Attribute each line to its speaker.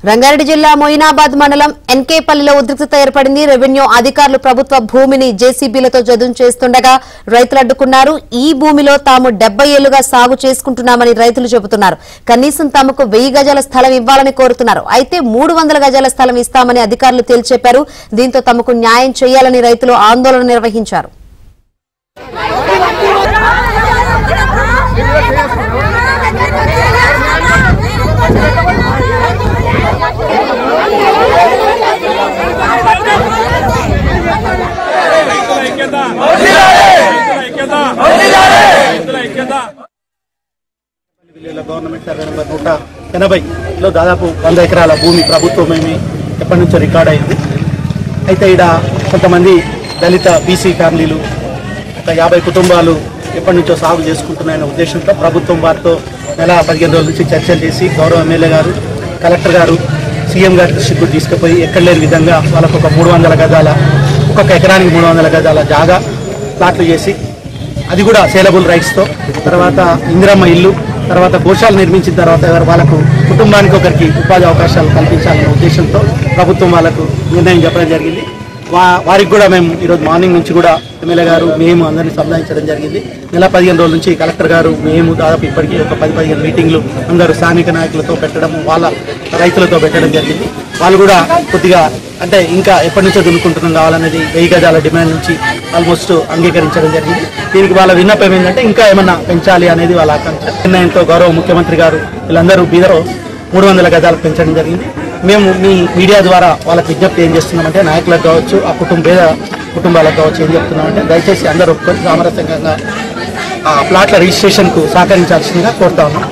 Speaker 1: రంగారెడ్డి జిల్లా మొయినాబాద్ మండలం ఎన్కేపల్లిలో ఉద్రిక్తత ఏర్పడింది. రెవెన్యూ అధికారులు ప్రభుత్వ భూమిని జేసీబీలతో జదుం చేస్తుండగా రైతులు అడ్డుకున్నారు. ఈ భూమిలో తాము 70 ఏళ్లుగా సాగు చేసుకుంటున్నామని రైతులు చెబుతున్నారు. కనీసం తమకు 1000 గజాల స్థలం ఇవ్వాలని కోరుతున్నారు. అయితే 300 గజాల స్థలం ఇస్తామని అధికారులు తేల్చెప్పారు. దీంతో తమకు న్యాయం చేయాలని రైతులు ఆందోళన నిర్వహించారు.
Speaker 2: గవర్నమెంట్ సర్వే నెంబర్ 180లో దాదాపు 100 ఎకరాల భూమి ప్రభుత్వమేమి ఎప్పటి నుంచో రికార్డ్ అయింది. అయితే ఇక్కడ కొంతమంది దళిత బీసీ ఫ్యామిలీలు ఒక 50 కుటుంబాలు ఎప్పటి నుంచో సాగు చేసుకుంటున్నాయన్న ఉద్దేశంతో ప్రభుత్వం వారితో నెల 15 రోజుల నుంచి చర్చలు చేసి గౌరవ ఎమ్మెల్యే గారు, కలెక్టర్ గారు, సీఎం గారి దృష్టికి తీసుకుపోయి ఎక్కడ లేని విధంగా వాళ్ళకు ఒక 300 గజాల ఒక్కొక్క ఎకరానికి 300 గజాల జాగా ప్లాట్లు చేసి అది కూడా సేలబుల్ రైట్స్తో తర్వాత ఇందిరమ్మ ఇల్లు తర్వాత గోశాలు నిర్మించిన తర్వాత వాళ్ళకు కుటుంబానికి ఒకరికి ఉపాధి అవకాశాలు కల్పించాలనే ఉద్దేశంతో ప్రభుత్వం వాళ్ళకు నిర్ణయం చెప్పడం జరిగింది. వారికి కూడా మేము ఈరోజు మార్నింగ్ నుంచి కూడా ఎమ్మెల్యే గారు మేము అందరినీ సంధానించడం జరిగింది. నెల 15 రోజుల నుంచి కలెక్టర్ గారు మేము దాదాపు ఇప్పటికీ ఒక 10-15 మీటింగ్లు అందరూ స్థానిక నాయకులతో పెట్టడం, వాళ్ళ రైతులతో పెట్టడం జరిగింది. వాళ్ళు కూడా కొద్దిగా అంటే ఇంకా ఎప్పటి నుంచో దున్నుకుంటున్నాం కావాలనేది 1000 గజాల డిమాండ్ నుంచి ఆల్మోస్ట్ అంగీకరించడం జరిగింది. దీనికి వాళ్ళ విన్నపం ఏంటంటే ఇంకా ఏమన్నా పెంచాలి అనేది వాళ్ళ ఆకాంక్ష. నిర్ణయంతో గౌరవ ముఖ్యమంత్రి గారు వీళ్ళందరూ బీదలో 300 గజాలకు పెంచడం జరిగింది. మేము మీ మీడియా ద్వారా వాళ్ళకి విజ్ఞప్తి ఏం చేస్తున్నామంటే నాయకులకు కావచ్చు, ఆ కుటుంబాలకు కావచ్చు ఏం చెప్తున్నామంటే దయచేసి అందరూ ఒప్పుకొని సామరస్యంగా ఆ ప్లాట్ల రిజిస్ట్రేషన్కు సహకరించాల్సిందిగా కోరుతా ఉన్నాం.